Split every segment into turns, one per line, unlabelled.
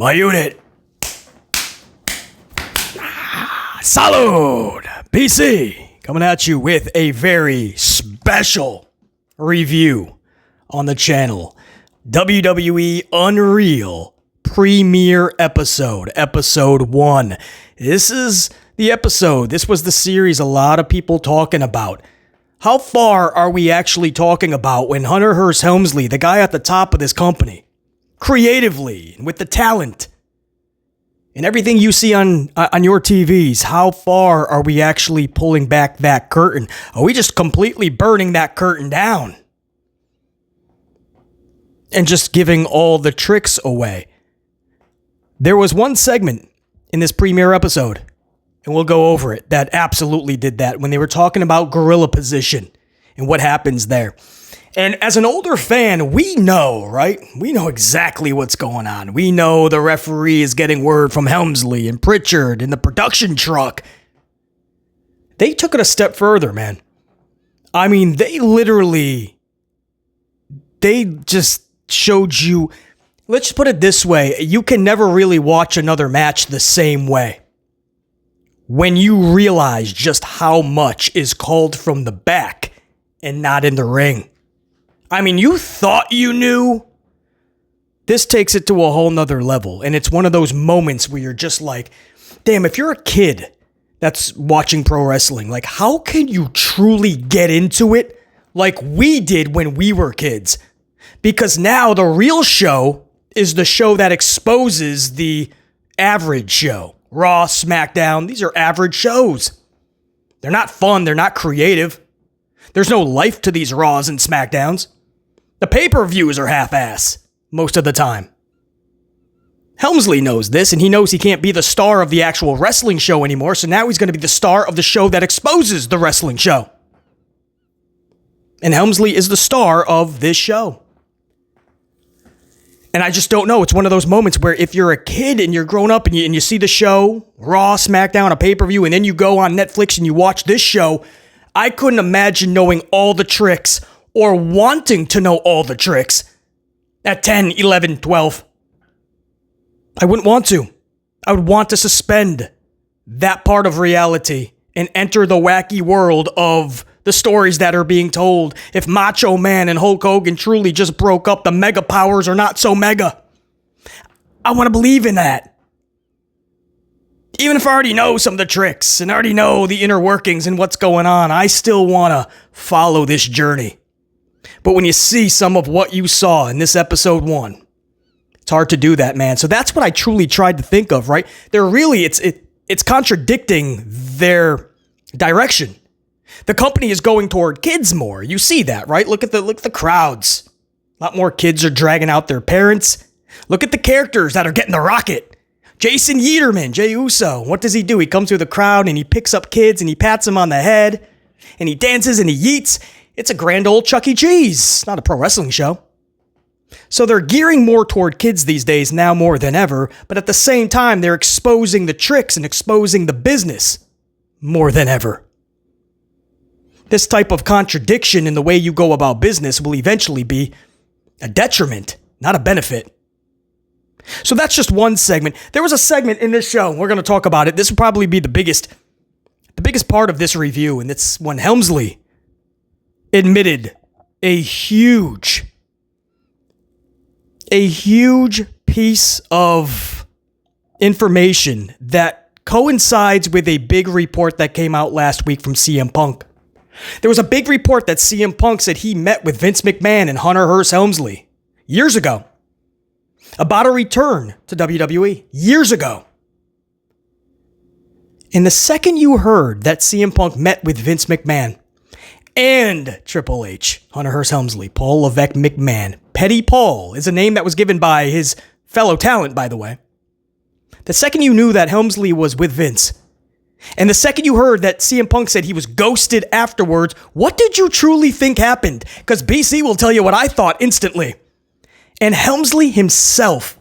My unit. Salud! PC coming at you with a very special review on the channel. WWE Unreal Premiere episode 1. This is the episode. This was the series a lot of people talking about. How far are we actually talking about when Hunter Hearst Helmsley, the guy at the top of this company, creatively, with the talent, and everything you see on your TVs, how far are we actually pulling back that curtain? Are we just completely burning that curtain down? And just giving all the tricks away? There was one segment in this premiere episode, and we'll go over it, that absolutely did that, when they were talking about gorilla position and what happens there. And as an older fan, we know, right? We know exactly what's going on. We know the referee is getting word from Helmsley and Pritchard in the production truck. They took it a step further, man. I mean, they just showed you, let's put it this way, you can never really watch another match the same way when you realize just how much is called from the back and not in the ring. I mean, you thought you knew. This takes it to a whole nother level. And it's one of those moments where you're just like, damn, if you're a kid that's watching pro wrestling, like, how can you truly get into it like we did when we were kids? Because now the real show is the show that exposes the average show. Raw, SmackDown, these are average shows. They're not fun. They're not creative. There's no life to these Raws and SmackDowns. The pay-per-views are half-ass most of the time. Helmsley knows this, and he knows he can't be the star of the actual wrestling show anymore, so now he's going to be the star of the show that exposes the wrestling show. And Helmsley is the star of this show. And I just don't know. It's one of those moments where if you're a kid and you're grown up and you see the show, Raw, SmackDown, a pay-per-view, and then you go on Netflix and you watch this show, I couldn't imagine knowing all the tricks or wanting to know all the tricks at 10, 11, 12. I wouldn't want to. I would want to suspend that part of reality and enter the wacky world of the stories that are being told. If Macho Man and Hulk Hogan truly just broke up, the mega powers are not so mega. I want to believe in that. Even if I already know some of the tricks and already know the inner workings and what's going on, I still want to follow this journey. But when you see some of what you saw in this episode 1, it's hard to do that, man. So that's what I truly tried to think of, right? They're really, it's contradicting their direction. The company is going toward kids more. You see that, right? Look at the crowds. A lot more kids are dragging out their parents. Look at the characters that are getting the rocket. Jason Yeaterman, Jey Uso. What does he do? He comes through the crowd and he picks up kids and he pats them on the head and he dances and he yeets. It's a grand old Chuck E. Cheese, not a pro wrestling show. So they're gearing more toward kids these days now more than ever, but at the same time, they're exposing the tricks and exposing the business more than ever. This type of contradiction in the way you go about business will eventually be a detriment, not a benefit. So that's just one segment. There was a segment in this show, we're going to talk about it. This will probably be the biggest part of this review, and it's when Helmsley admitted a huge piece of information that coincides with a big report that came out last week from CM Punk. There was a big report that CM Punk said he met with Vince McMahon and Hunter Hearst Helmsley years ago about a return to WWE years ago. And the second you heard that CM Punk met with Vince McMahon and Triple H, Hunter Hearst Helmsley, Paul Levesque McMahon, Petty Paul is a name that was given by his fellow talent, by the way. The second you knew that Helmsley was with Vince, and the second you heard that CM Punk said he was ghosted afterwards, what did you truly think happened? Because BC will tell you what I thought instantly. And Helmsley himself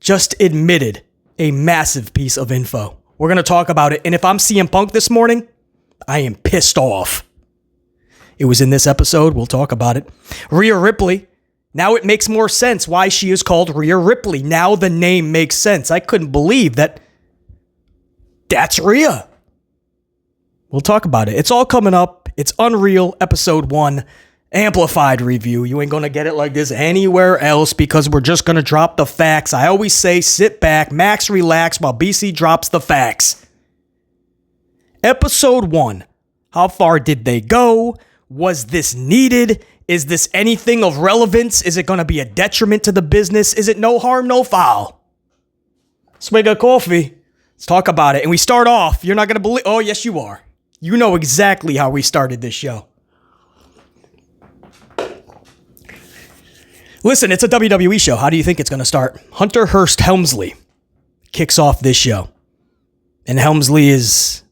just admitted a massive piece of info. We're going to talk about it. And if I'm CM Punk this morning, I am pissed off. It was in this episode. We'll talk about it. Rhea Ripley Now it makes more sense why she is called Rhea Ripley. Now the name makes sense. I couldn't believe that's Rhea. We'll talk about it. It's all coming up. It's Unreal Episode 1 Amplified Review. You ain't going to get it like this anywhere else because we're just going to drop the facts. I always say sit back, max relax while BC drops the facts. Episode 1. How far did they go? Was this needed? Is this anything of relevance? Is it going to be a detriment to the business? Is it no harm, no foul? Swig of coffee. Let's talk about it. And we start off. You're not going to believe. Oh, yes, you are. You know exactly how we started this show. Listen, it's a WWE show. How do you think it's going to start? Hunter Hearst Helmsley kicks off this show. And Helmsley he's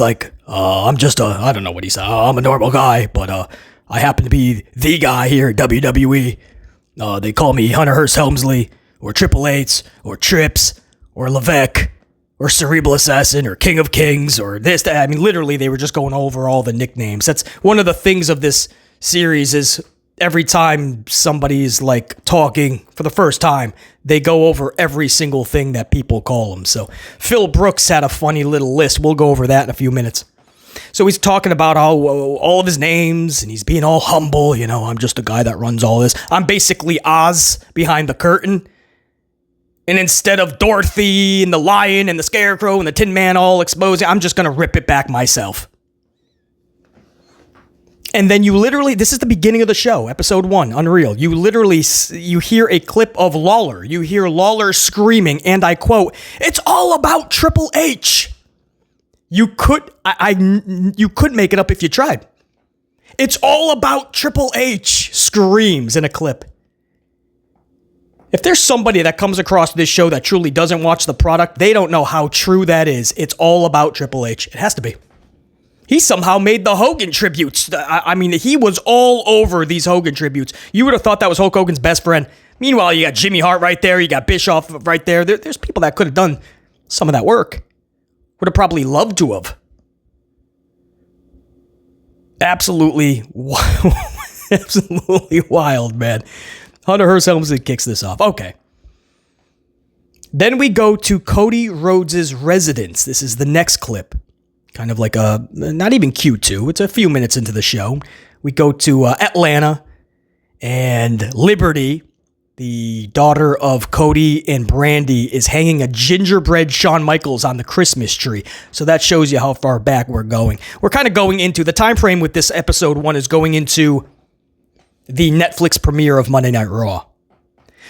like, I don't know what he said. I'm a normal guy, but I happen to be the guy here at WWE. They call me Hunter Hearst Helmsley, or Triple H, or Trips, or Levesque, or Cerebral Assassin, or King of Kings, or this, that. I mean, literally, they were just going over all the nicknames. That's one of the things of this series is every time somebody's like talking for the first time, they go over every single thing that people call them. So Phil Brooks had a funny little list. We'll go over that in a few minutes. So he's talking about all of his names, and he's being all humble. You know, I'm just a guy that runs all this. I'm basically Oz behind the curtain. And instead of Dorothy and the Lion and the Scarecrow and the Tin Man all exposing, I'm just going to rip it back myself. And then this is the beginning of the show, episode 1, Unreal. You hear a clip of Lawler. You hear Lawler screaming, and I quote, "It's all about Triple H." You could make it up if you tried. It's all about Triple H, screams in a clip. If there's somebody that comes across this show that truly doesn't watch the product, they don't know how true that is. It's all about Triple H. It has to be. He somehow made the Hogan tributes. I mean, he was all over these Hogan tributes. You would have thought that was Hulk Hogan's best friend. Meanwhile, you got Jimmy Hart right there. You got Bischoff right there. There's people that could have done some of that work. Would have probably loved to have. Absolutely wild, man. Hunter Hearst Helmsley kicks this off. Okay. Then we go to Cody Rhodes' residence. This is the next clip. Kind of like not even Q2. It's a few minutes into the show. We go to Atlanta, and Liberty, the daughter of Cody and Brandy, is hanging a gingerbread Shawn Michaels on the Christmas tree. So that shows you how far back we're going. We're kind of going into the time frame with this episode 1 is going into the Netflix premiere of Monday Night Raw.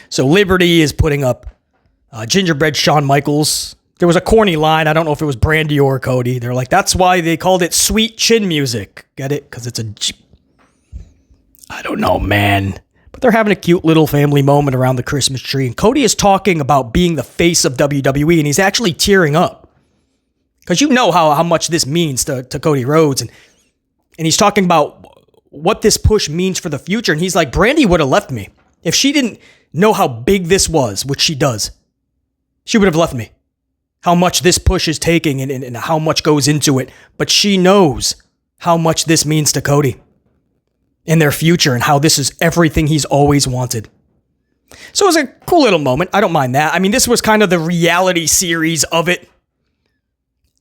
So Liberty is putting up gingerbread Shawn Michaels. There was a corny line. I don't know if it was Brandy or Cody. They're like, that's why they called it sweet chin music. Get it? Because it's I don't know, man. But they're having a cute little family moment around the Christmas tree. And Cody is talking about being the face of WWE, and he's actually tearing up. Because you know how much this means to Cody Rhodes. And he's talking about what this push means for the future. And he's like, Brandy would have left me. If she didn't know how big this was, which she does, she would have left me. How much this push is taking and how much goes into it. But she knows how much this means to Cody in their future and how this is everything he's always wanted. So it was a cool little moment. I don't mind that. I mean, this was kind of the reality series of it.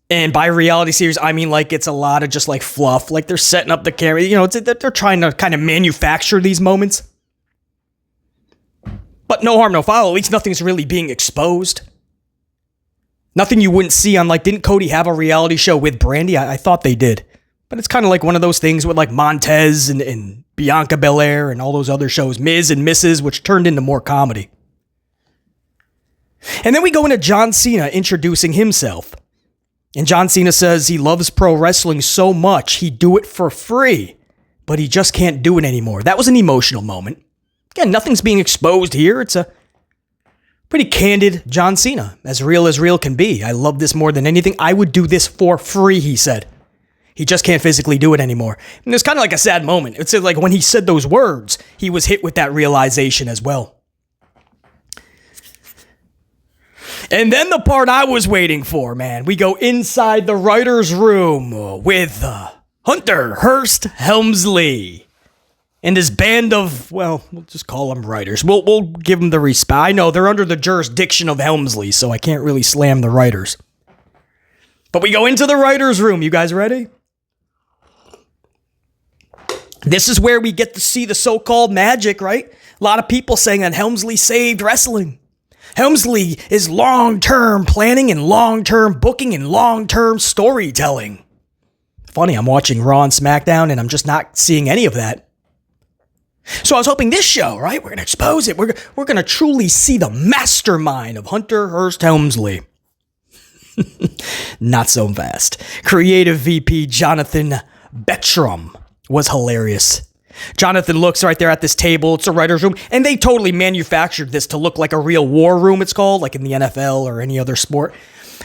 And by reality series, I mean like it's a lot of just like fluff. Like they're setting up the camera. You know, they're trying to kind of manufacture these moments. But no harm, no foul. At least nothing's really being exposed. Nothing you wouldn't see on, like, didn't Cody have a reality show with Brandy? I thought they did. But it's kind of like one of those things with, like, Montez and Bianca Belair and all those other shows, Miz and Mrs., which turned into more comedy. And then we go into John Cena introducing himself. And John Cena says he loves pro wrestling so much, he'd do it for free, but he just can't do it anymore. That was an emotional moment. Again, nothing's being exposed here. It's a pretty candid John Cena, as real can be. I love this more than anything. I would do this for free, he said. He just can't physically do it anymore. And it's kind of like a sad moment. It's like when he said those words, he was hit with that realization as well. And then the part I was waiting for, man. We go inside the writer's room with Hunter Hearst Helmsley. and his band of, well, we'll just call them writers. We'll give them the respect. I know they're under the jurisdiction of Helmsley, so I can't really slam the writers. But we go into the writers' room. You guys ready? This is where we get to see the so-called magic, right? A lot of people saying that Helmsley saved wrestling. Helmsley is long-term planning and long-term booking and long-term storytelling. Funny, I'm watching Raw and SmackDown and I'm just not seeing any of that. So I was hoping this show, right? We're going to expose it. We're going to truly see the mastermind of Hunter Hearst Helmsley. Not so fast. Creative VP Jonathan Bettram was hilarious. Jonathan looks right there at this table. It's a writer's room. And they totally manufactured this to look like a real war room, it's called, like in the NFL or any other sport.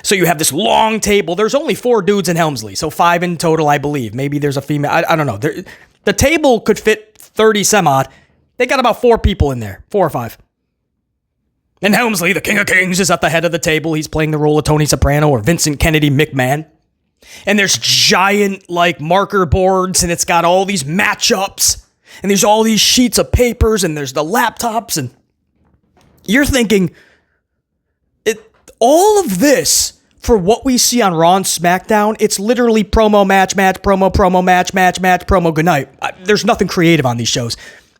So you have this long table. There's only 4 dudes in Helmsley, so 5 in total, I believe. Maybe there's a female. I don't know. The table could fit 30 some odd. They got about 4 people in there, 4 or 5. And Helmsley, the King of Kings, is at the head of the table. He's playing the role of Tony Soprano or Vincent Kennedy McMahon. And there's giant, like, marker boards, and it's got all these matchups. And there's all these sheets of papers, and there's the laptops, and you're thinking, all of this, for what we see on Raw and SmackDown, it's literally promo, match, promo, match, promo, goodnight. There's nothing creative on these shows.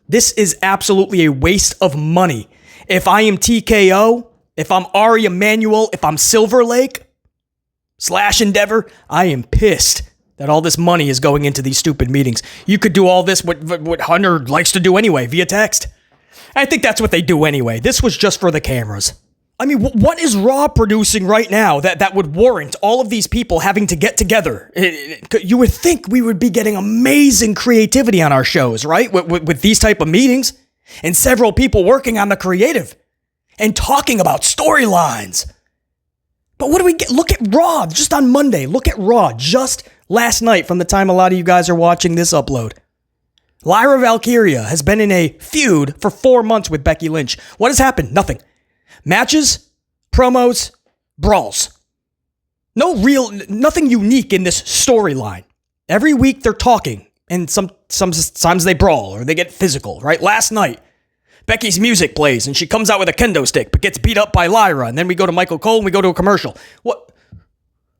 This is absolutely a waste of money. If I am TKO, if I'm Ari Emanuel, if I'm Silver Lake / Endeavor, I am pissed that all this money is going into these stupid meetings. You could do all this, what Hunter likes to do anyway, via text. I think that's what they do anyway. This was just for the cameras. I mean, what is Raw producing right now that would warrant all of these people having to get together? You would think we would be getting amazing creativity on our shows, right? With these type of meetings and several people working on the creative and talking about storylines. But what do we get? Look at Raw just on Monday. Look at Raw just last night from the time a lot of you guys are watching this upload. Lyra Valkyria has been in a feud for 4 months with Becky Lynch. What has happened? Nothing. Matches, promos, brawls. Nothing unique in this storyline. Every week they're talking, and sometimes they brawl or they get physical, right? Last night, Becky's music plays, and she comes out with a kendo stick, but gets beat up by Lyra, and then we go to Michael Cole, and we go to a commercial. What?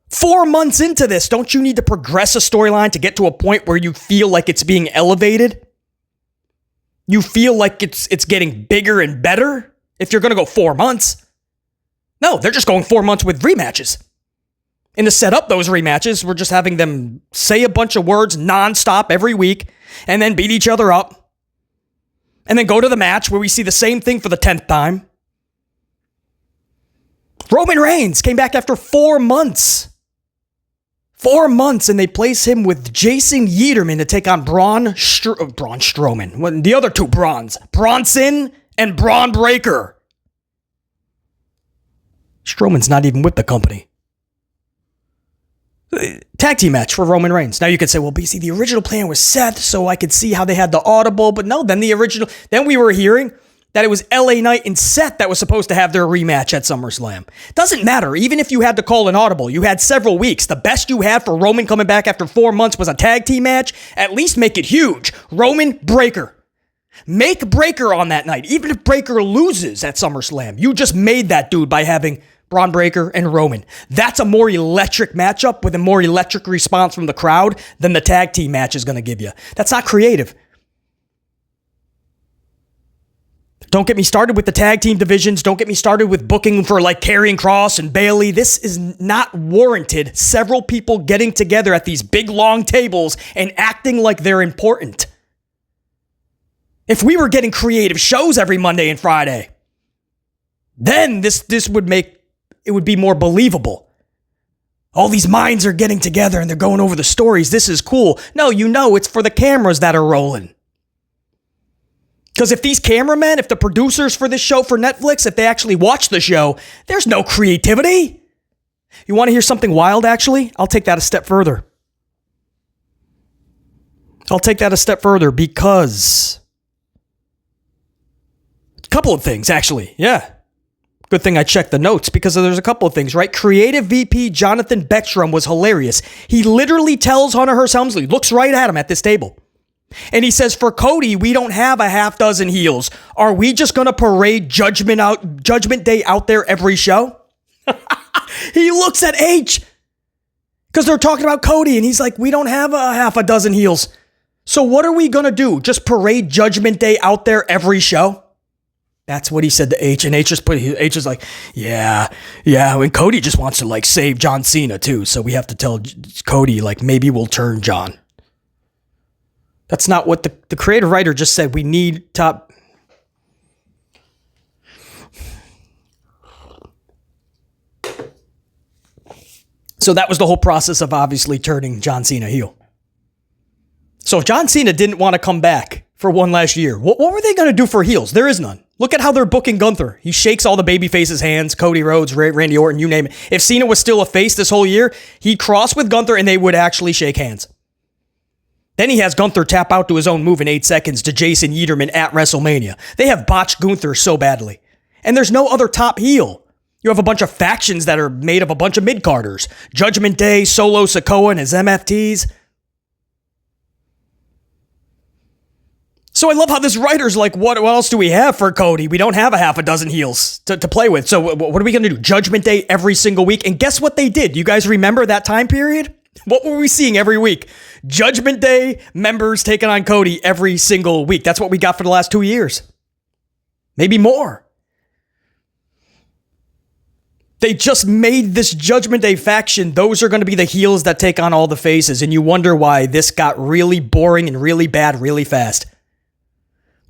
4 months into this, don't you need to progress a storyline to get to a point where you feel like it's being elevated? You feel like it's getting bigger and better? If you're going to go 4 months. No, they're just going 4 months with rematches. And to set up those rematches, we're just having them say a bunch of words nonstop every week and then beat each other up. And then go to the match where we see the same thing for the 10th time. Roman Reigns came back after 4 months. 4 months, and they place him with Jason Yeaterman to take on Braun Strowman. Well, the other 2 Brauns. Bronson and Braun Breaker. Strowman's not even with the company. Tag team match for Roman Reigns. Now you could say, well, BC, the original plan was Seth, so I could see how they had the audible, but no, then we were hearing that it was LA Knight and Seth that was supposed to have their rematch at SummerSlam. Doesn't matter, even if you had to call an audible, you had several weeks. The best you had for Roman coming back after 4 months was a tag team match. At least make it huge. Roman Breaker. Make Breaker on that night. Even if Breaker loses at SummerSlam, you just made that dude by having Braun Breaker and Roman. That's a more electric matchup with a more electric response from the crowd than the tag team match is going to give you. That's not creative. Don't get me started with the tag team divisions. Don't get me started with booking for like Karrion Kross and Bayley. This is not warranted. Several people getting together at these big long tables and acting like they're important. If we were getting creative shows every Monday and Friday, then this would make it would be more believable. All these minds are getting together and they're going over the stories. This is cool. No, it's for the cameras that are rolling. Because if these cameramen, if the producers for this show for Netflix, if they actually watch the show, there's no creativity. You want to hear something wild, actually? I'll take that a step further. Because a couple of things, actually. Yeah. Good thing I checked the notes because there's a couple of things, right? Creative VP Jonathan Bettram was hilarious. He literally tells Hunter Hearst Helmsley, looks right at him at this table. And he says, for Cody, we don't have a half dozen heels. Are we just going to parade Judgment Day out there every show? He looks at H because they're talking about Cody and he's like, we don't have a half a dozen heels. So what are we going to do? Just parade Judgment Day out there every show? That's what he said to H. And H is like, yeah. And Cody just wants to like save John Cena too. So we have to tell Cody like maybe we'll turn John. That's not what the creative writer just said. We need top. So that was the whole process of obviously turning John Cena heel. So if John Cena didn't want to come back for one last year, what were they going to do for heels? There is none. Look at how they're booking Gunther. He shakes all the babyfaces' hands, Cody Rhodes, Randy Orton, you name it. If Cena was still a face this whole year, he'd cross with Gunther and they would actually shake hands. Then he has Gunther tap out to his own move in 8 seconds to Jason Yederman at WrestleMania. They have botched Gunther so badly. And there's no other top heel. You have a bunch of factions that are made of a bunch of mid-carders. Judgment Day, Solo Sikoa and his MFTs. So I love how this writer's like, what else do we have for Cody? We don't have a half a dozen heels to play with. So what are we going to do? Judgment Day every single week? And guess what they did? You guys remember that time period? What were we seeing every week? Judgment Day members taking on Cody every single week. That's what we got for the last 2 years. Maybe more. They just made this Judgment Day faction. Those are going to be the heels that take on all the faces. And you wonder why this got really boring and really bad really fast.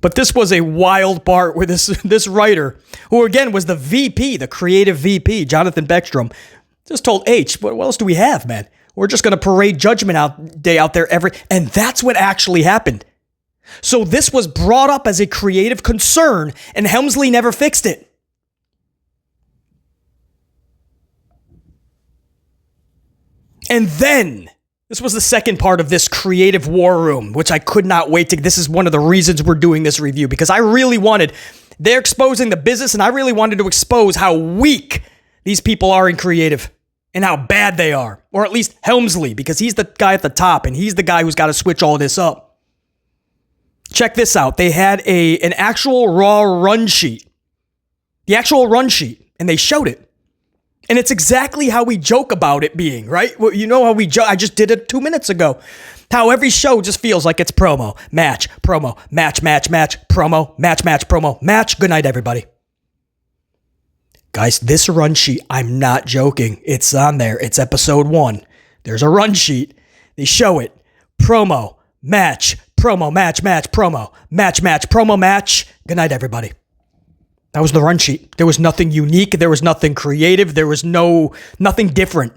But this was a wild part where this writer, who again was the VP, the creative VP, Jonathan Beckstrom, just told H, what else do we have, man? We're just going to parade Judgment Day out there and that's what actually happened. So this was brought up as a creative concern and Helmsley never fixed it. And then, this was the second part of this creative war room, which I could not wait to. This is one of the reasons we're doing this review, because I really wanted, they're exposing the business, and I really wanted to expose how weak these people are in creative and how bad they are. Or at least Helmsley, because he's the guy at the top, and he's the guy who's got to switch all this up. Check this out. They had an actual Raw run sheet. The actual run sheet, and they showed it. And it's exactly how we joke about it being, right? Well, you know how we joke. I just did it 2 minutes ago. How every show just feels like it's promo, match, promo, match, promo, match, promo, match. Good night, everybody. Guys, this run sheet, I'm not joking. It's on there. It's episode 1. There's a run sheet. They show it. Promo, match, promo, match, promo, match, promo, match. Good night, everybody. That was the run sheet. There was nothing unique. There was nothing creative. There was nothing different.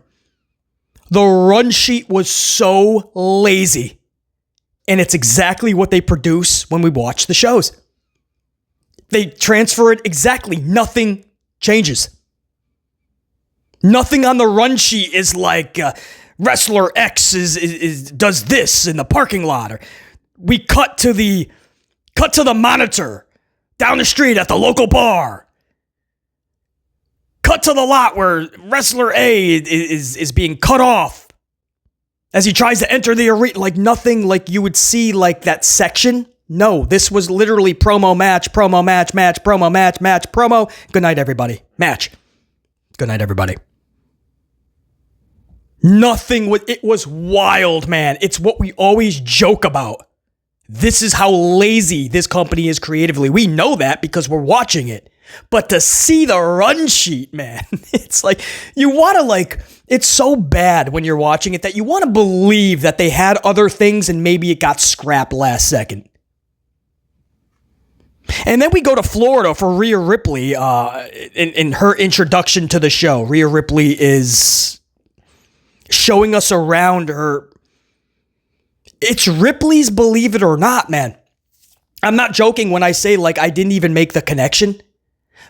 The run sheet was so lazy. And it's exactly what they produce when we watch the shows. They transfer it exactly. Nothing changes. Nothing on the run sheet is like wrestler X does this in the parking lot. Or we cut to the monitor down the street at the local bar. Cut to the lot where wrestler A is being cut off as he tries to enter the arena. Like nothing like you would see like that section. No, this was literally promo, match, promo, match, promo, match, promo. Good night, everybody. Match. Good night, everybody. Nothing. It was wild, man. It's what we always joke about. This is how lazy this company is creatively. We know that because we're watching it. But to see the run sheet, man, it's like, you want to it's so bad when you're watching it that you want to believe that they had other things and maybe it got scrapped last second. And then we go to Florida for Rhea Ripley in her introduction to the show. Rhea Ripley is showing us around her. It's Ripley's Believe It or Not, man. I'm not joking when I say I didn't even make the connection.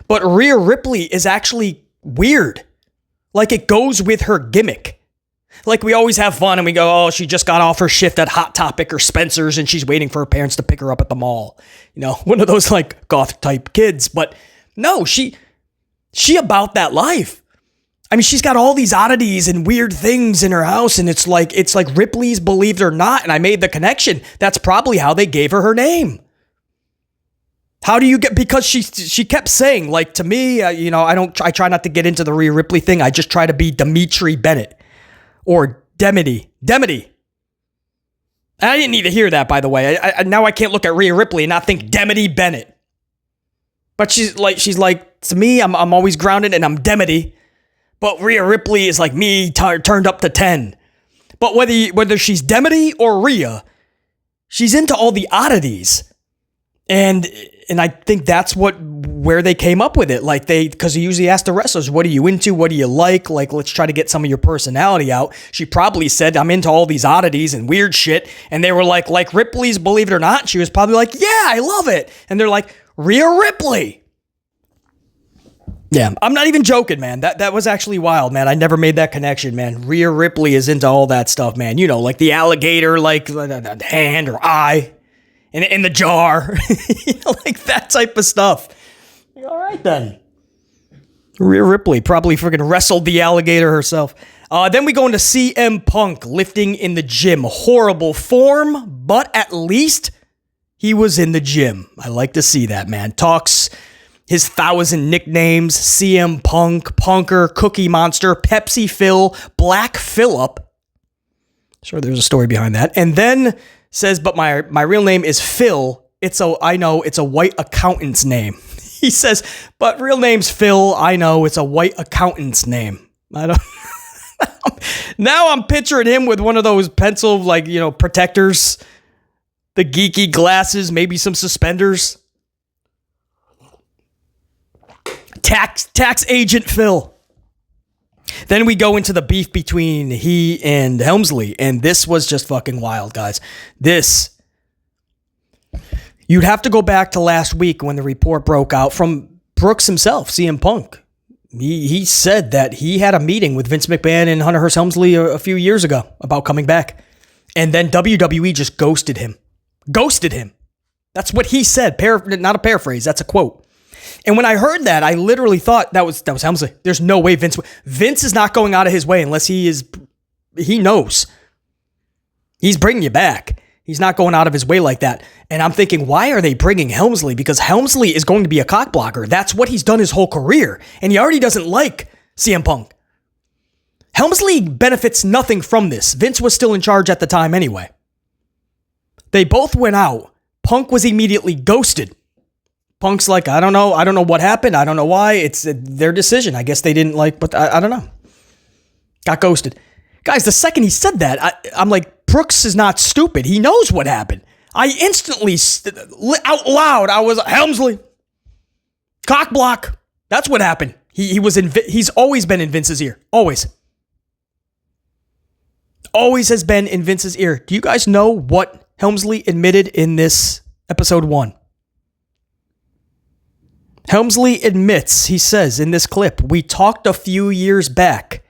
But Rhea Ripley is actually weird. It goes with her gimmick. We always have fun and we go, oh, she just got off her shift at Hot Topic or Spencer's and she's waiting for her parents to pick her up at the mall. You know, one of those goth type kids. But no, she about that life. I mean, she's got all these oddities and weird things in her house, and it's like Ripley's Believe It or Not, and I made the connection. That's probably how they gave her name. How do you get, because she kept saying, like, to me, I try not to get into the Rhea Ripley thing. I just try to be Dimitri Bennett or Demity. And I didn't need to hear that, by the way. Now I can't look at Rhea Ripley and not think Demity Bennett. But she's like, to me, I'm always grounded and I'm Demity. But Rhea Ripley is like me turned up to 10. But whether she's Demity or Rhea, she's into all the oddities. And I think that's where they came up with it. Like because they usually ask the wrestlers, what are you into? What do you like? Like, let's try to get some of your personality out. She probably said, I'm into all these oddities and weird shit. And they were like Ripley's Believe It or Not. She was probably like, yeah, I love it. And they're like, Rhea Ripley. Yeah, I'm not even joking, man. That was actually wild, man. I never made that connection, man. Rhea Ripley is into all that stuff, man. You know, like the alligator, like the hand or eye. In the jar, like that type of stuff. All right, then. Rhea Ripley probably freaking wrestled the alligator herself. Then we go into CM Punk lifting in the gym. Horrible form, but at least he was in the gym. I like to see that, man. Talks his 1,000 nicknames: CM Punk, Punker, Cookie Monster, Pepsi Phil, Black Phillip. Sure, there's a story behind that. And then says, but my real name is Phil. I know it's a white accountant's name. He says, but real name's Phil. I know it's a white accountant's name. I don't. Now I'm picturing him with one of those pencil, protectors, the geeky glasses, maybe some suspenders. Tax agent Phil. Then we go into the beef between he and Helmsley, and this was just fucking wild, guys. You'd have to go back to last week when the report broke out from Brooks himself, CM Punk. He said that he had a meeting with Vince McMahon and Hunter Hearst Helmsley a few years ago about coming back, and then WWE just ghosted him. That's what he said. Not a paraphrase. That's a quote. And when I heard that, I literally thought that was Helmsley. There's no way Vince is not going out of his way unless he knows. He's bringing you back. He's not going out of his way like that. And I'm thinking, why are they bringing Helmsley? Because Helmsley is going to be a cock blocker. That's what he's done his whole career. And he already doesn't like CM Punk. Helmsley benefits nothing from this. Vince was still in charge at the time anyway. They both went out. Punk was immediately ghosted. Punk's like, I don't know what happened. I don't know why. It's their decision. I guess they didn't like, but I don't know. Got ghosted. Guys, the second he said that, I'm like, Brooks is not stupid. He knows what happened. I instantly, out loud, I was, Helmsley. Cock block. That's what happened. He's always been in Vince's ear. Always. Always has been in Vince's ear. Do you guys know what Helmsley admitted in this episode 1? Helmsley admits, he says in this clip, we talked a few years back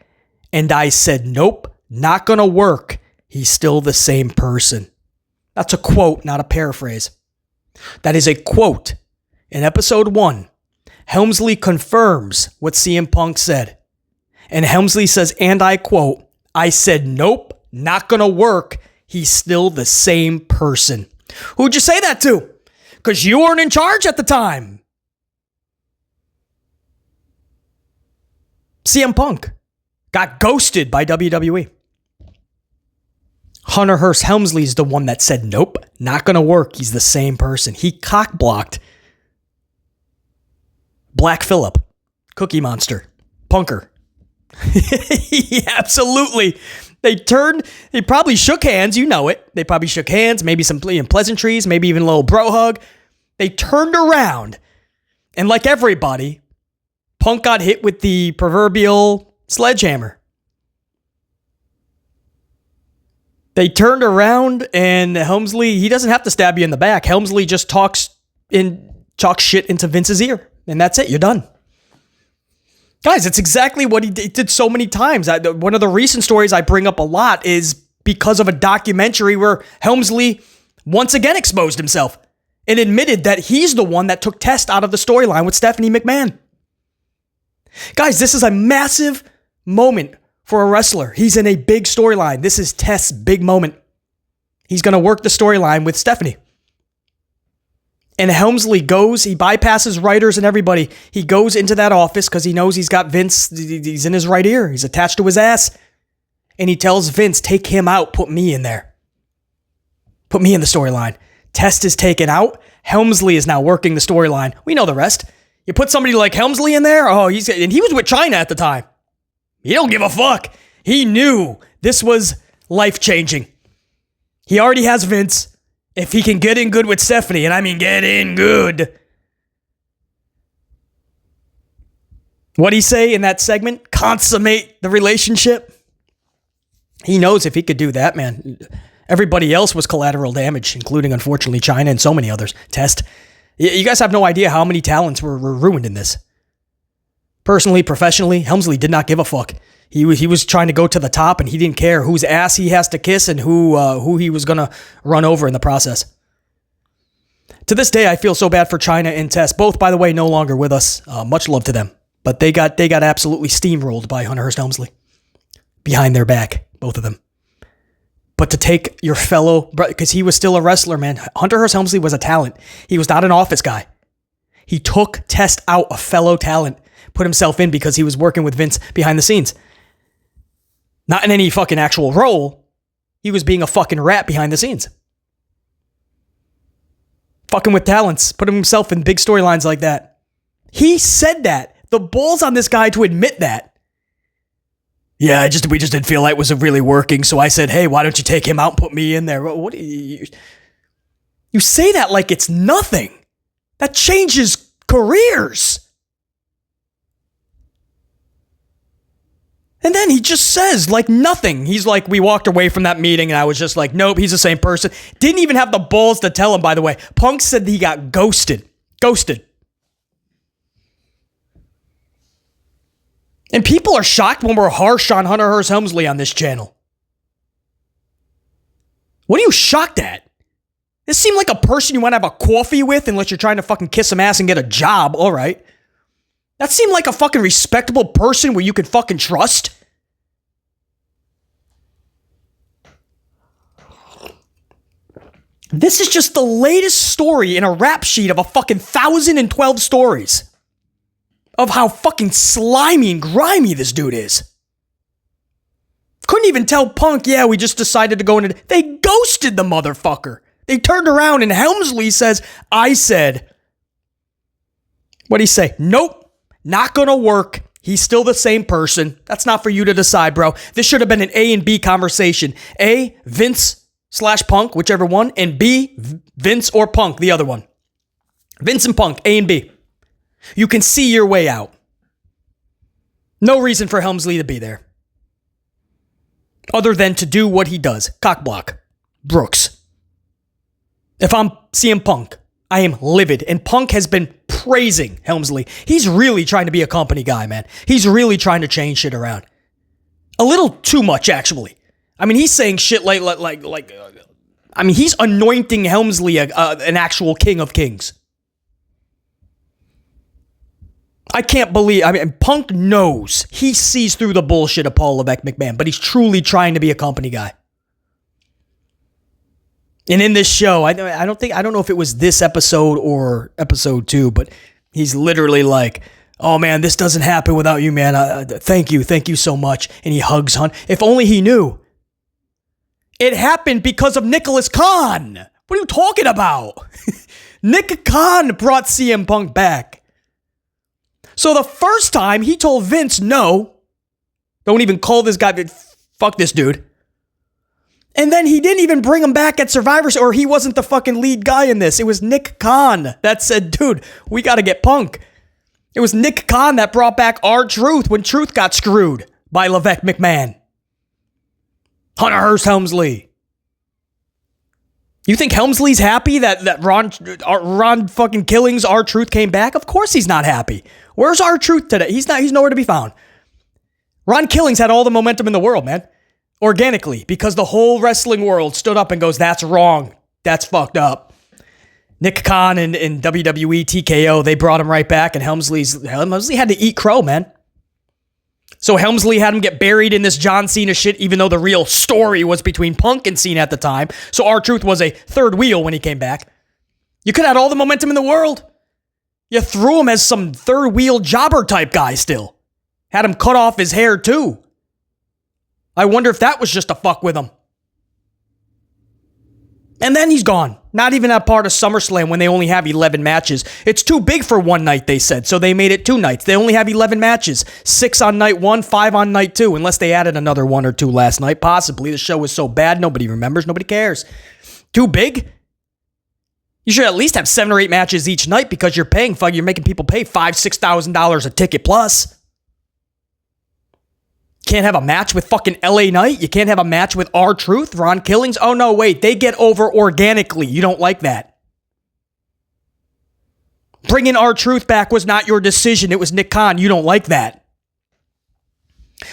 and I said, nope, not gonna work. He's still the same person. That's a quote, not a paraphrase. That is a quote. In episode 1, Helmsley confirms what CM Punk said. And Helmsley says, and I quote, I said, nope, not gonna work. He's still the same person. Who'd you say that to? Because you weren't in charge at the time. CM Punk got ghosted by WWE. Hunter Hearst Helmsley's the one that said, nope, not going to work. He's the same person. He cock-blocked Black Phillip, Cookie Monster, Punker. Absolutely. They probably shook hands. You know it. They probably shook hands, maybe some pleasantries, maybe even a little bro hug. They turned around, and like everybody, Punk got hit with the proverbial sledgehammer. They turned around, and Helmsley, he doesn't have to stab you in the back. Helmsley just talks shit into Vince's ear, and that's it. You're done. Guys, it's exactly what he did so many times. One of the recent stories I bring up a lot is because of a documentary where Helmsley once again exposed himself and admitted that he's the one that took Test out of the storyline with Stephanie McMahon. Guys, this is a massive moment for a wrestler. He's in a big storyline. This is Test's big moment. He's going to work the storyline with Stephanie. And Helmsley goes, he bypasses writers and everybody. He goes into that office because he knows he's got Vince. He's in his right ear. He's attached to his ass. And he tells Vince, take him out. Put me in there. Put me in the storyline. Test is taken out. Helmsley is now working the storyline. We know the rest. You put somebody like Helmsley in there. Oh, and he was with China at the time. He don't give a fuck. He knew this was life-changing. He already has Vince. If he can get in good with Stephanie, and I mean get in good. What'd he say in that segment? Consummate the relationship. He knows if he could do that, man. Everybody else was collateral damage, including, unfortunately, China and so many others. Test. You guys have no idea how many talents were ruined in this. Personally, professionally, Helmsley did not give a fuck. He was trying to go to the top, and he didn't care whose ass he has to kiss and who he was going to run over in the process. To this day, I feel so bad for China and Test. Both, by the way, no longer with us. Much love to them. But they got absolutely steamrolled by Hunter Hearst Helmsley. Behind their back, both of them. But to take your fellow, because he was still a wrestler, man. Hunter Hearst Helmsley was a talent. He was not an office guy. He took Test out, a fellow talent, put himself in because he was working with Vince behind the scenes. Not in any fucking actual role. He was being a fucking rat behind the scenes. Fucking with talents. Putting himself in big storylines like that. He said that. The balls on this guy to admit that. Yeah, we just didn't feel like it was really working, so I said, hey, why don't you take him out and put me in there? What do you say that like it's nothing. That changes careers. And then he just says, like nothing. He's like, we walked away from that meeting and I was just like, nope, he's the same person. Didn't even have the balls to tell him, by the way. Punk said he got ghosted. Ghosted. And people are shocked when we're harsh on Hunter Hearst Helmsley on this channel. What are you shocked at? This seemed like a person you want to have a coffee with unless you're trying to fucking kiss some ass and get a job. All right. That seemed like a fucking respectable person where you could fucking trust. This is just the latest story in a rap sheet of a fucking 1,012 stories of how fucking slimy and grimy this dude is. Couldn't even tell Punk, yeah, we just decided to go into... They ghosted the motherfucker. They turned around and Helmsley says, I said... What'd he say? Nope. Not gonna work. He's still the same person. That's not for you to decide, bro. This should have been an A and B conversation. A, Vince/Punk, whichever one, and B, Vince or Punk, the other one. Vince and Punk, A and B. You can see your way out. No reason for Helmsley to be there. Other than to do what he does. Cockblock. Brooks. If I'm CM Punk, I am livid. And Punk has been praising Helmsley. He's really trying to be a company guy, man. He's really trying to change shit around. A little too much, actually. I mean, he's saying shit like I mean, he's anointing Helmsley an actual king of kings. I can't believe, I mean, Punk knows. He sees through the bullshit of Paul Levesque McMahon, but he's truly trying to be a company guy. And in this show, I don't know if it was this episode or episode 2, but he's literally like, oh man, this doesn't happen without you, man. Thank you so much. And he hugs Hunt. If only he knew. It happened because of Nicholas Khan. What are you talking about? Nick Khan brought CM Punk back. So the first time he told Vince, no, don't even call this guy, fuck this dude. And then he didn't even bring him back at Survivor, or he wasn't the fucking lead guy in this. It was Nick Khan that said, dude, we got to get Punk. It was Nick Khan that brought back R-Truth when Truth got screwed by Levesque McMahon. Hunter Hearst Helmsley. You think Helmsley's happy that Ron fucking Killings R-Truth came back? Of course he's not happy. Where's R-Truth today? He's nowhere to be found. Ron Killings had all the momentum in the world, man. Organically, because the whole wrestling world stood up and goes, that's wrong. That's fucked up. Nick Khan and WWE TKO, they brought him right back, and Helmsley had to eat crow, man. So Helmsley had him get buried in this John Cena shit, even though the real story was between Punk and Cena at the time. So R-Truth was a third wheel when he came back. You could have had all the momentum in the world. You threw him as some third wheel jobber type guy still. Had him cut off his hair too. I wonder if that was just to fuck with him. And then he's gone. Not even a part of SummerSlam when they only have 11 matches. It's too big for one night, they said, so they made it 2 nights. They only have 11 matches. 6 on night 1, 5 on night 2, unless they added another 1 or 2 last night. Possibly. The show was so bad, nobody remembers, nobody cares. Too big? You should at least have 7 or 8 matches each night because you're making people pay $5,000, $6,000 a ticket plus. Can't have a match with fucking LA Knight. You can't have a match with R-Truth, Ron Killings. Oh, no, wait. They get over organically. You don't like that. Bringing R-Truth back was not your decision. It was Nick Khan. You don't like that.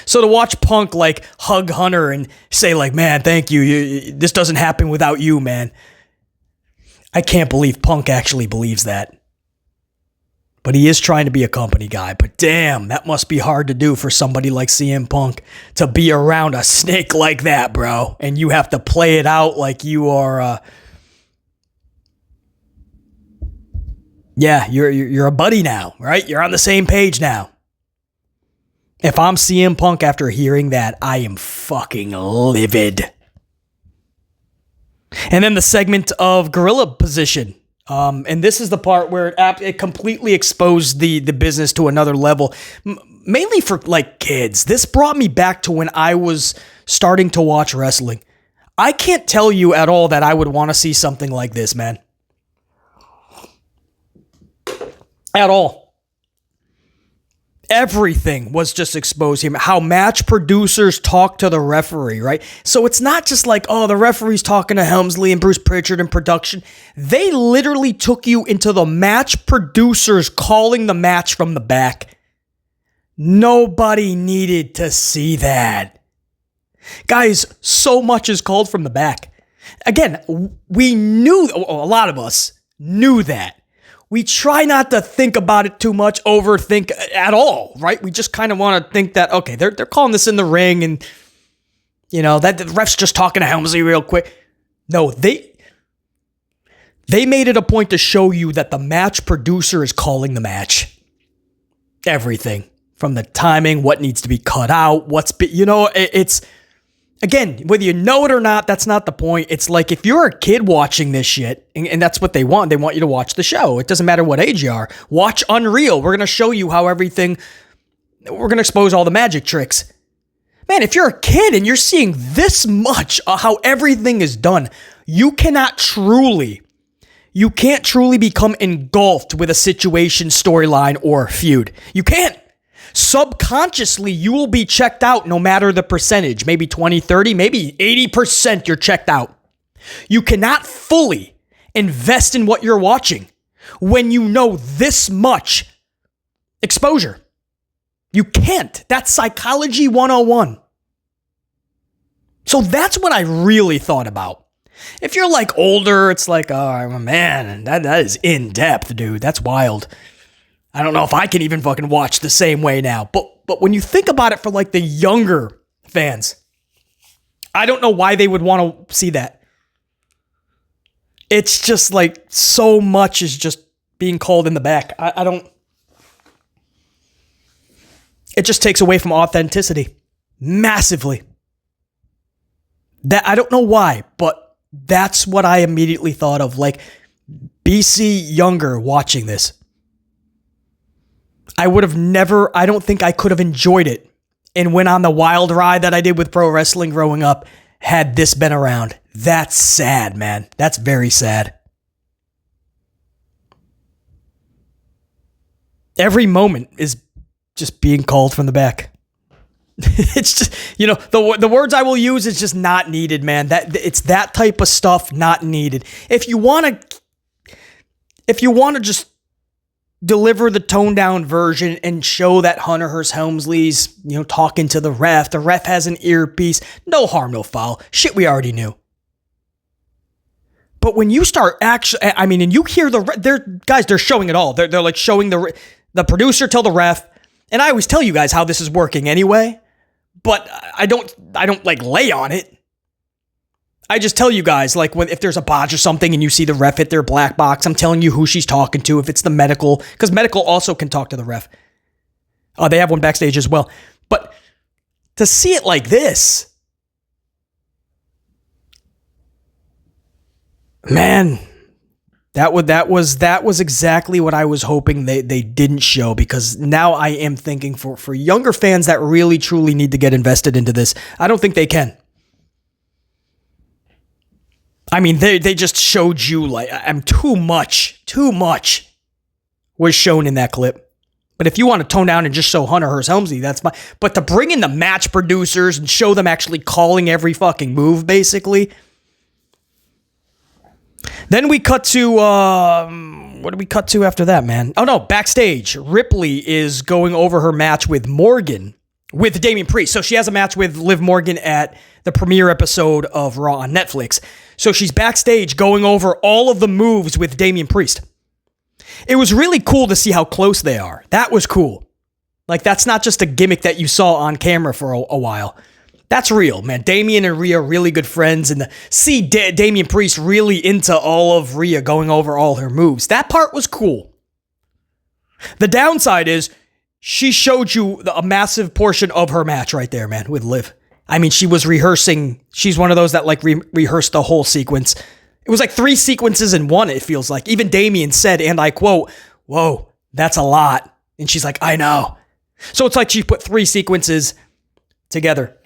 So to watch Punk like hug Hunter and say like, man, thank you. This doesn't happen without you, man. I can't believe Punk actually believes that. But he is trying to be a company guy. But damn, that must be hard to do for somebody like CM Punk to be around a snake like that, bro. And you have to play it out like you are, you're a buddy now, right? You're on the same page now. If I'm CM Punk after hearing that, I am fucking livid. And then the segment of gorilla position. And this is the part where it completely exposed the business to another level, mainly for like kids. This brought me back to when I was starting to watch wrestling. I can't tell you at all that I would want to see something like this, man. At all. Everything was just exposed here. How match producers talk to the referee, right? So it's not just like, oh, the referee's talking to Helmsley and Bruce Pritchard in production. They literally took you into the match producers calling the match from the back. Nobody needed to see that. Guys, so much is called from the back. Again, we knew, a lot of us knew that. We try not to think about it too much, overthink at all, right? We just kind of want to think that, okay, they're calling this in the ring and, you know, that the ref's just talking to Helmsley real quick. No, they made it a point to show you that the match producer is calling the match. Everything. From the timing, what needs to be cut out, it's... Again, whether you know it or not, that's not the point. It's like if you're a kid watching this shit, and that's what they want you to watch the show. It doesn't matter what age you are. Watch Unreal. We're going to show you how we're going to expose all the magic tricks. Man, if you're a kid and you're seeing this much of how everything is done, you can't truly become engulfed with a situation, storyline, or feud. You can't. Subconsciously, you will be checked out no matter the percentage. Maybe 20, 30, maybe 80% you're checked out. You cannot fully invest in what you're watching when you know this much exposure. You can't. That's psychology 101. So that's what I really thought about. If you're like older, it's like, oh man, that is in depth, dude. That's wild. I don't know if I can even fucking watch the same way now. But when you think about it for like the younger fans, I don't know why they would want to see that. It's just like so much is just being called in the back. I don't... It just takes away from authenticity. Massively. That I don't know why, but that's what I immediately thought of. Like, BC younger watching this. I don't think I could have enjoyed it and went on the wild ride that I did with pro wrestling growing up had this been around. That's sad, man. That's very sad. Every moment is just being called from the back. It's just, the words I will use is just not needed, man. It's that type of stuff not needed. If you want to just deliver the toned down version and show that Hunter Hearst Helmsley's, talking to the ref has an earpiece, no harm, no foul. Shit we already knew. But when you start actually, and you hear they're showing it all. They're like showing the producer tell the ref, And I always tell you guys how this is working anyway, but I don't like lay on it. I just tell you guys, like, if there's a botch or something and you see the ref hit their black box, I'm telling you who she's talking to. If it's the medical, because medical also can talk to the ref. They have one backstage as well. But to see it like this, man, that was exactly what I was hoping they didn't show, because now I am thinking for younger fans that really truly need to get invested into this, I don't think they can. I mean, they just showed you, like, too much was shown in that clip. But if you want to tone down and just show Hunter Hearst Helmsley, that's fine. But to bring in the match producers and show them actually calling every fucking move, basically. Then we cut to, what did we cut to after that, man? Oh no, backstage. Ripley is going over her match with Morgan, with Damian Priest. So she has a match with Liv Morgan at the premiere episode of Raw on Netflix. So she's backstage going over all of the moves with Damian Priest. It was really cool to see how close they are. That was cool. Like, that's not just a gimmick that you saw on camera for a while. That's real, man. Damian and Rhea are really good friends, and see Damian Priest really into all of Rhea going over all her moves. That part was cool. The downside is she showed you a massive portion of her match right there, man, with Liv. I mean, she was rehearsing. She's one of those that like rehearsed the whole sequence. It was like 3 sequences in one, it feels like. Even Damian said, and I quote, "Whoa, that's a lot." And she's like, "I know." So it's like she put 3 sequences together.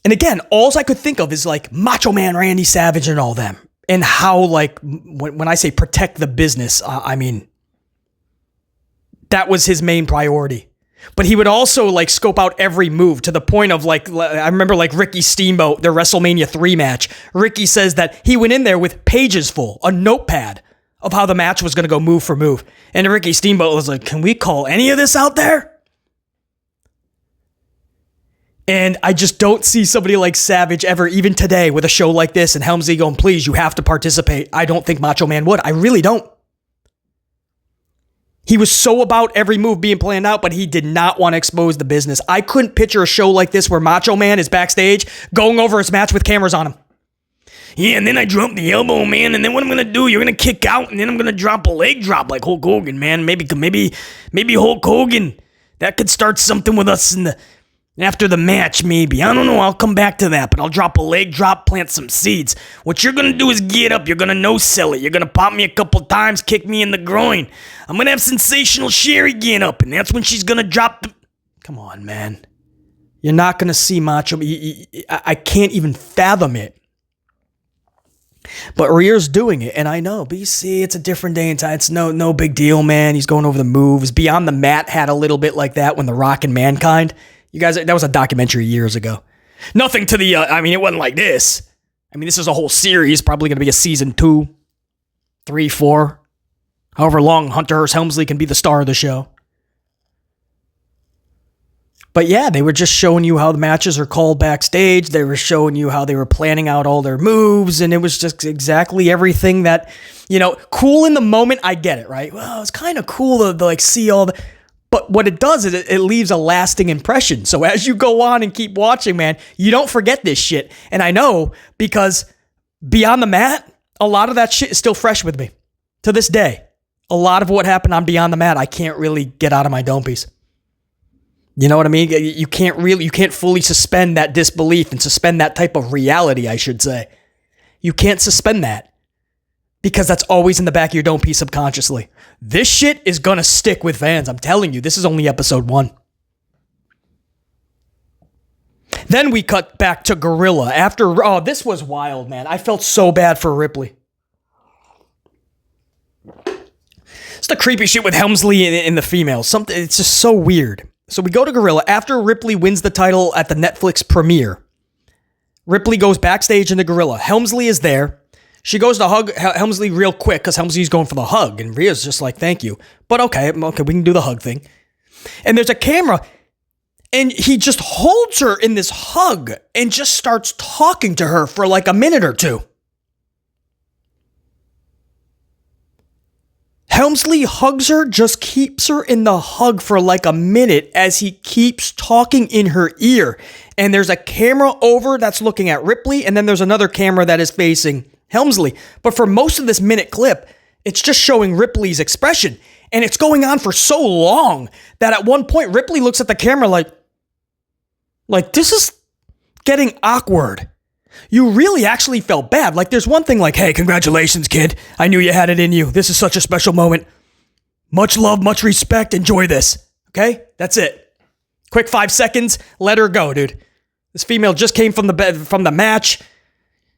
And again, all I could think of is like Macho Man Randy Savage and all them. And how, like, when I say protect the business, I mean, that was his main priority. But he would also, like, scope out every move to the point of, like, I remember, like, Ricky Steamboat, their WrestleMania 3 match. Ricky says that he went in there with pages full, a notepad of how the match was going to go move for move. And Ricky Steamboat was like, "Can we call any of this out there?" And I just don't see somebody like Savage ever, even today, with a show like this, and Helmsley going, "Please, you have to participate." I don't think Macho Man would. I really don't. He was so about every move being planned out, but he did not want to expose the business. I couldn't picture a show like this where Macho Man is backstage going over his match with cameras on him. "Yeah, and then I drop the elbow, man, and then what I'm going to do, you're going to kick out, and then I'm going to drop a leg drop like Hulk Hogan, man. Maybe Hulk Hogan, that could start something with us after the match, maybe. I don't know, I'll come back to that, but I'll drop a leg drop, plant some seeds. What you're going to do is get up, you're going to no-sell it, you're going to pop me a couple times, kick me in the groin. I'm going to have Sensational Sherry get up, and that's when she's going to drop the..." Come on, man. You're not going to see Macho. I can't even fathom it. But Rhea's doing it, and I know, BC, it's a different day and time. It's no big deal, man. He's going over the moves. Beyond the Mat had a little bit like that when The Rock and Mankind. You guys, that was a documentary years ago. Nothing to the, I mean, it wasn't like this. I mean, this is a whole series, probably going to be a season 2, 3, 4. However long Hunter Hearst Helmsley can be the star of the show. But yeah, they were just showing you how the matches are called backstage. They were showing you how they were planning out all their moves. And it was just exactly everything that, cool in the moment. I get it, right? Well, it's kind of cool to like see all the... But what it does is it leaves a lasting impression. So as you go on and keep watching, man, you don't forget this shit. And I know, because Beyond the Mat, a lot of that shit is still fresh with me. To this day, a lot of what happened on Beyond the Mat, I can't really get out of my dome piece. You know what I mean? You can't fully suspend that disbelief and suspend that type of reality, I should say. You can't suspend that. Because that's always in the back of your dome piece subconsciously. This shit is going to stick with fans. I'm telling you, this is only episode 1. Then we cut back to Gorilla. This was wild, man. I felt so bad for Ripley. It's the creepy shit with Helmsley in the females. It's just so weird. So we go to Gorilla. After Ripley wins the title at the Netflix premiere, Ripley goes backstage into Gorilla. Helmsley is there. She goes to hug Helmsley real quick because Helmsley's going for the hug. And Rhea's just like, "Thank you." But okay, we can do the hug thing. And there's a camera. And he just holds her in this hug and just starts talking to her for like a minute or two. Helmsley hugs her, just keeps her in the hug for like a minute as he keeps talking in her ear. And there's a camera over that's looking at Ripley, and then there's another camera that is facing Helmsley. But for most of this minute clip, it's just showing Ripley's expression. And it's going on for so long that at one point, Ripley looks at the camera like this is getting awkward. You really actually felt bad. Like, there's one thing like, hey, congratulations, kid. I knew you had it in you. This is such a special moment. Much love, much respect. Enjoy this. Okay? That's it. Quick 5 seconds. Let her go, dude. This female just came from the match.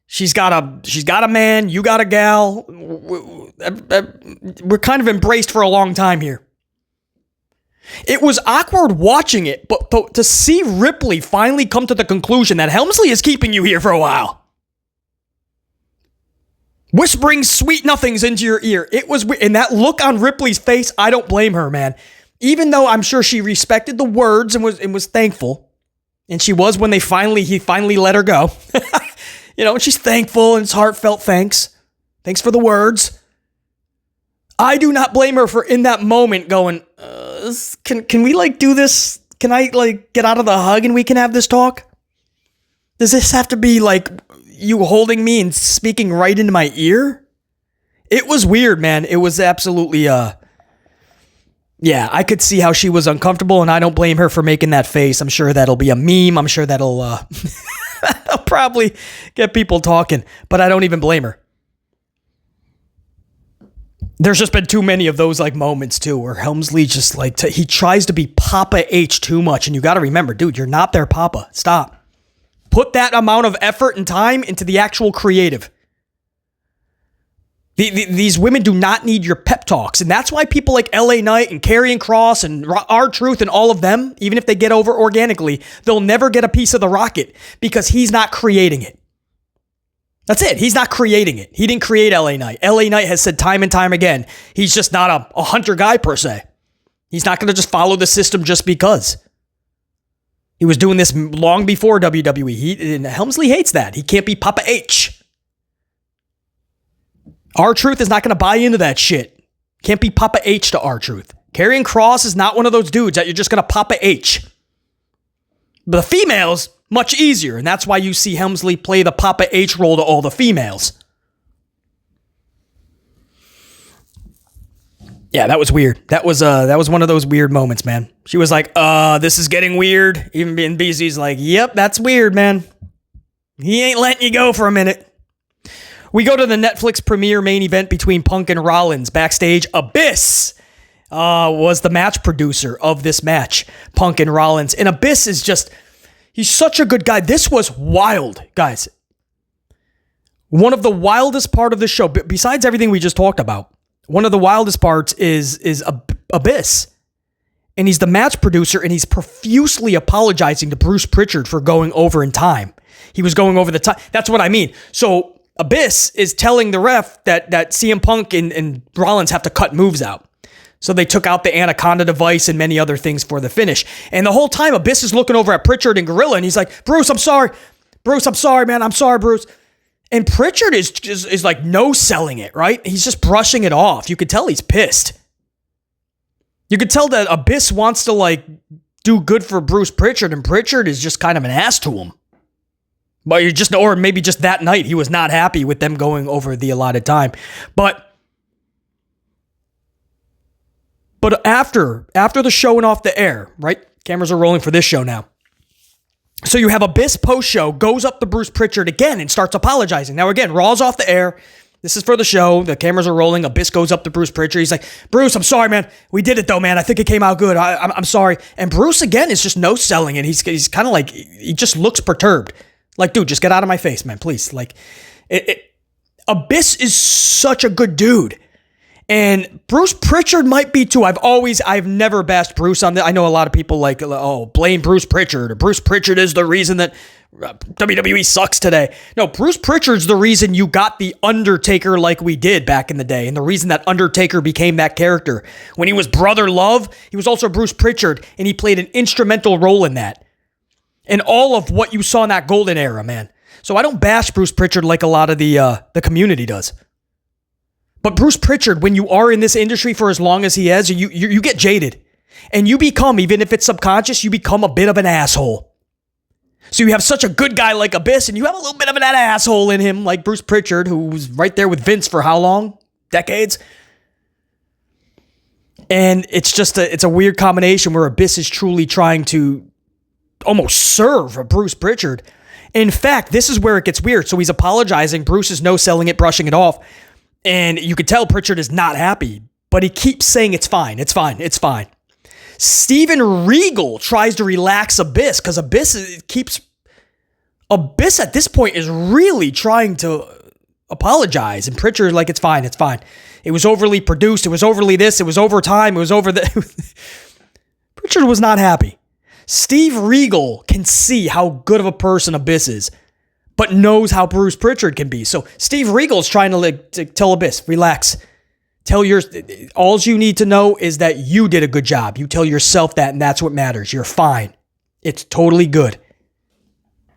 She's got a man. You got a gal. We're kind of embraced for a long time here. It was awkward watching it, but to see Ripley finally come to the conclusion that Helmsley is keeping you here for a while, whispering sweet nothings into your ear, it was weird. And that look on Ripley's face, I don't blame her, man. Even though I'm sure she respected the words and was thankful, and she was when he finally let her go. And she's thankful and it's heartfelt thanks. Thanks for the words. I do not blame her for in that moment going, can we do this? Can I get out of the hug and we can have this talk? Does this have to be you holding me and speaking right into my ear? It was weird, man. It was absolutely, yeah, I could see how she was uncomfortable, and I don't blame her for making that face. I'm sure that'll be a meme. I'm sure that'll probably get people talking, but I don't even blame her. There's just been too many of those moments too, where Helmsley just he tries to be Papa H too much. And you got to remember, dude, you're not their papa. Stop. Put that amount of effort and time into the actual creative. These women do not need your pep talks. And that's why people like LA Knight and Karrion Kross and R-Truth and all of them, even if they get over organically, they'll never get a piece of the rocket because he's not creating it. That's it. He's not creating it. He didn't create LA Knight. LA Knight has said time and time again, he's just not a hunter guy per se. He's not going to just follow the system just because. He was doing this long before WWE. And Helmsley hates that. He can't be Papa H. R-Truth is not going to buy into that shit. Can't be Papa H to R-Truth. Karrion Kross is not one of those dudes that you're just going to Papa H. The females, much easier, and that's why you see Helmsley play the Papa H role to all the females. Yeah, that was weird. That was one of those weird moments, man. She was like, this is getting weird. Even being BZ's like, yep, that's weird, man. He ain't letting you go for a minute. We go to the Netflix premiere main event between Punk and Rollins. Backstage, Abyss was the match producer of this match, Punk and Rollins. And Abyss is just, he's such a good guy. This was wild, guys. One of the wildest part of the show, besides everything we just talked about, one of the wildest parts is Abyss. And he's the match producer, and he's profusely apologizing to Bruce Pritchard for going over in time. He was going over the time. That's what I mean. So Abyss is telling the ref that CM Punk and Rollins have to cut moves out. So they took out the Anaconda device and many other things for the finish. And the whole time, Abyss is looking over at Pritchard and Gorilla, and he's like, Bruce, I'm sorry. Bruce, I'm sorry, man. I'm sorry, Bruce. And Pritchard is no-selling it, right? He's just brushing it off. You could tell he's pissed. You could tell that Abyss wants to, do good for Bruce Pritchard, and Pritchard is just kind of an ass to him. But or maybe just that night, he was not happy with them going over the allotted time. But after the show and off the air, right? Cameras are rolling for this show now. So you have Abyss post-show, goes up to Bruce Pritchard again and starts apologizing. Now again, Raw's off the air. This is for the show. The cameras are rolling. Abyss goes up to Bruce Pritchard. He's like, Bruce, I'm sorry, man. We did it though, man. I think it came out good. I'm sorry. And Bruce again is just no-selling it. He's kind of he just looks perturbed. Dude, just get out of my face, man, please. Abyss is such a good dude. And Bruce Pritchard might be too. I've never bashed Bruce on that. I know a lot of people blame Bruce Pritchard, or Bruce Pritchard is the reason that WWE sucks today. No, Bruce Pritchard's the reason you got The Undertaker like we did back in the day, and the reason that Undertaker became that character. When he was Brother Love, he was also Bruce Pritchard, and he played an instrumental role in that. And all of what you saw in that golden era, man. So I don't bash Bruce Pritchard like a lot of the community does. But Bruce Pritchard, when you are in this industry for as long as he has, you get jaded. And you become, even if it's subconscious, you become a bit of an asshole. So you have such a good guy like Abyss, and you have a little bit of an asshole in him, like Bruce Pritchard, who was right there with Vince for how long? Decades? And it's a weird combination where Abyss is truly trying to almost serve Bruce Pritchard. In fact, this is where it gets weird. So he's apologizing. Bruce is no-selling it, brushing it off. And you could tell Pritchard is not happy, but he keeps saying it's fine, it's fine, it's fine. Steven Regal tries to relax Abyss because Abyss at this point is really trying to apologize. And Pritchard like, it's fine, it's fine. It was overly produced. It was overly this. It was over time. It was over the... Pritchard was not happy. Steve Regal can see how good of a person Abyss is, but knows how Bruce Pritchard can be. So Steve Regal's trying to tell Abyss, relax. All you need to know is that you did a good job. You tell yourself that, and that's what matters. You're fine. It's totally good.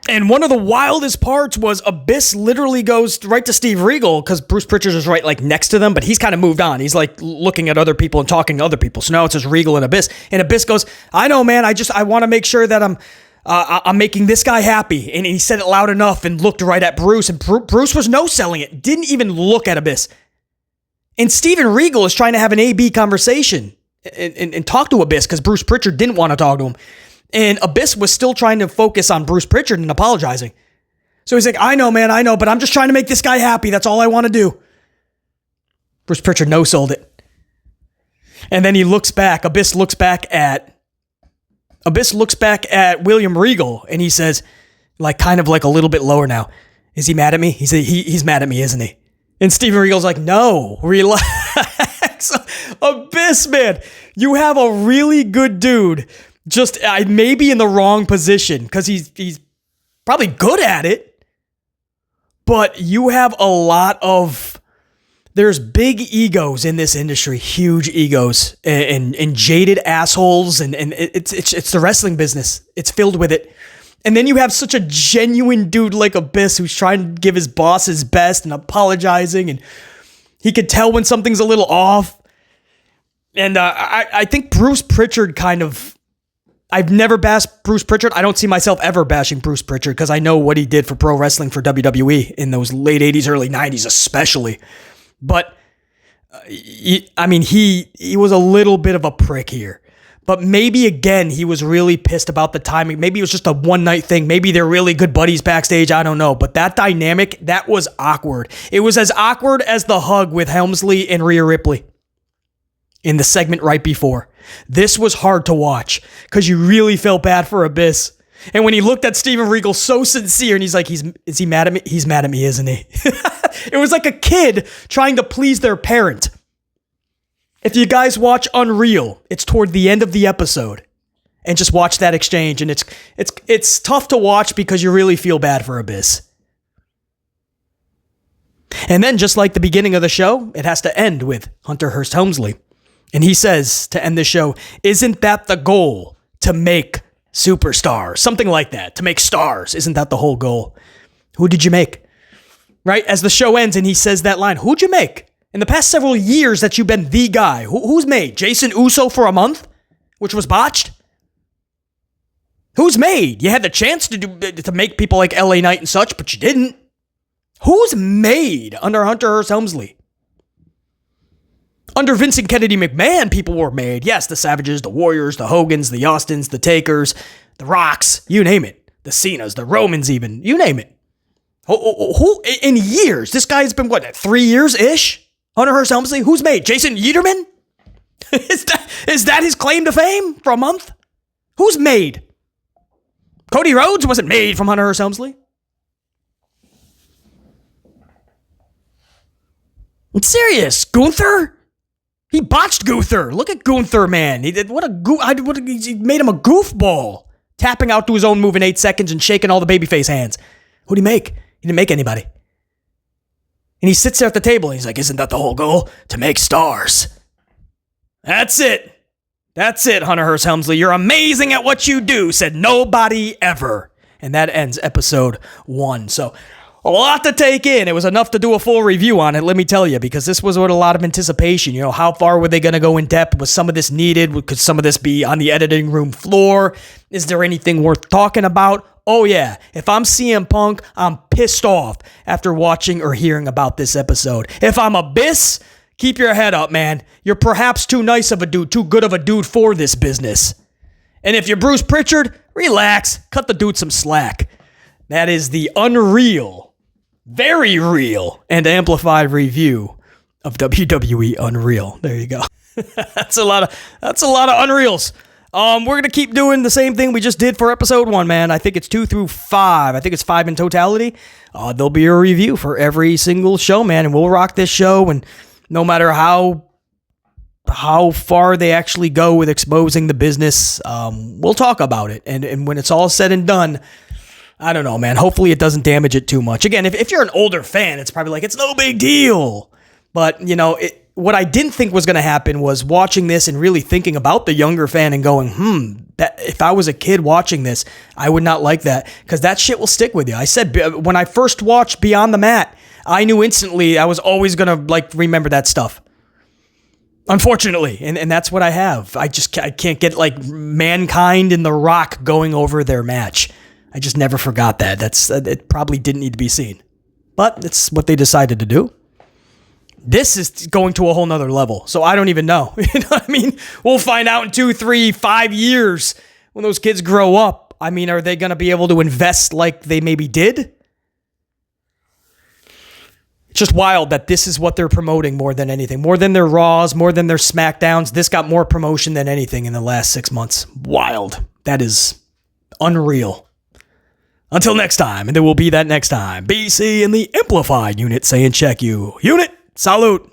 And one of the wildest parts was Abyss literally goes right to Steve Regal because Bruce Pritchard is right like next to them, but he's kind of moved on. He's like looking at other people and talking to other people. So now it's just Regal and Abyss. And Abyss goes, I know, man. I want to make sure that I'm making this guy happy. And he said it loud enough and looked right at Bruce. And Bruce was no-selling it. Didn't even look at Abyss. And Steven Regal is trying to have an A-B conversation and talk to Abyss because Bruce Pritchard didn't want to talk to him. And Abyss was still trying to focus on Bruce Pritchard and apologizing. So he's like, I know, man, I know, but I'm just trying to make this guy happy. That's all I want to do. Bruce Pritchard no-sold it. And then he looks back. Abyss looks back at William Regal, and he says, like kind of like a little bit lower now, is he mad at me? He's mad at me, isn't he? And Steven Regal's like, no, relax. Abyss, man, you have a really good dude. Just maybe in the wrong position because he's probably good at it, but you have there's big egos in this industry, huge egos and jaded assholes, and it's the wrestling business. It's filled with it. And then you have such a genuine dude like Abyss who's trying to give his boss his best and apologizing, and he could tell when something's a little off. And I think Bruce Pritchard I've never bashed Bruce Pritchard. I don't see myself ever bashing Bruce Pritchard because I know what he did for pro wrestling for WWE in those late 80s, early 90s especially. But, he was a little bit of a prick here. But maybe, again, he was really pissed about the timing. Maybe it was just a one-night thing. Maybe they're really good buddies backstage. I don't know. But that dynamic, that was awkward. It was as awkward as the hug with Helmsley and Rhea Ripley in the segment right before. This was hard to watch because you really felt bad for Abyss. And when he looked at Steven Regal so sincere and he's like, is he mad at me? He's mad at me, isn't he? It was like a kid trying to please their parent. If you guys watch Unreal, it's toward the end of the episode. And just watch that exchange. And it's tough to watch because you really feel bad for Abyss. And then just like the beginning of the show, it has to end with Hunter Hearst Helmsley. And he says to end the show, isn't that the goal? To make superstars? Something like that. To make stars. Isn't that the whole goal? Who did you make? Right? As the show ends and he says that line, who'd you make? In the past several years that you've been the guy. Who's made? Jason Uso for a month? Which was botched? Who's made? You had the chance to make people like LA Knight and such, but you didn't. Who's made under Hunter Hearst Helmsley? Under Vincent Kennedy McMahon, people were made. Yes, the Savages, the Warriors, the Hogans, the Austins, the Takers, the Rocks, you name it. The Cenas, the Romans even, you name it. Who in years? This guy's been, 3 years-ish? Hunter Hearst Helmsley? Who's made? Jason Yederman? Is that his claim to fame for a month? Who's made? Cody Rhodes wasn't made from Hunter Hearst Helmsley. I'm serious. Gunther? He botched Gunther. Look at Gunther, man. He made him a goofball. Tapping out to his own move in 8 seconds and shaking all the babyface hands. Who'd he make? He didn't make anybody. And he sits there at the table and he's like, isn't that the whole goal? To make stars. That's it. That's it, Hunter Hearst Helmsley. You're amazing at what you do, said nobody ever. And that ends episode 1. So A lot to take in. It was enough to do a full review on it, let me tell you, because this was with a lot of anticipation. You know, how far were they going to go in depth? Was some of this needed? Could some of this be on the editing room floor? Is there anything worth talking about? Oh yeah, if I'm CM Punk, I'm pissed off after watching or hearing about this episode. If I'm Abyss, keep your head up, man. You're perhaps too nice of a dude, too good of a dude for this business. And if you're Bruce Pritchard, relax, cut the dude some slack. That is the unreal, very real, and amplified review of WWE Unreal. There you go. That's a lot of Unreals. We're going to keep doing the same thing we just did for episode 1, man. I think it's 2 through 5. I think it's 5 in totality. There'll be a review for every single show, man, and we'll rock this show. And no matter how far they actually go with exposing the business, we'll talk about it. And when it's all said and done, I don't know, man. Hopefully it doesn't damage it too much. Again, if you're an older fan, it's probably like, it's no big deal. But, you know, what I didn't think was going to happen was watching this and really thinking about the younger fan and going, that if I was a kid watching this, I would not like that, because that shit will stick with you. I said, when I first watched Beyond the Mat, I knew instantly I was always going to like remember that stuff. Unfortunately, and that's what I have. I can't get like Mankind and The Rock going over their match. I just never forgot that. It probably didn't need to be seen, but it's what they decided to do. This is going to a whole nother level, so I don't even know. You know what I mean? We'll find out in 2, 3, 5 years when those kids grow up. I mean, are they going to be able to invest like they maybe did? It's just wild that this is what they're promoting more than anything. More than their Raws, more than their SmackDowns. This got more promotion than anything in the last 6 months. Wild. That is unreal. Until next time, and there will be that next time. BC and the Amplified unit saying check you. Unit, salute.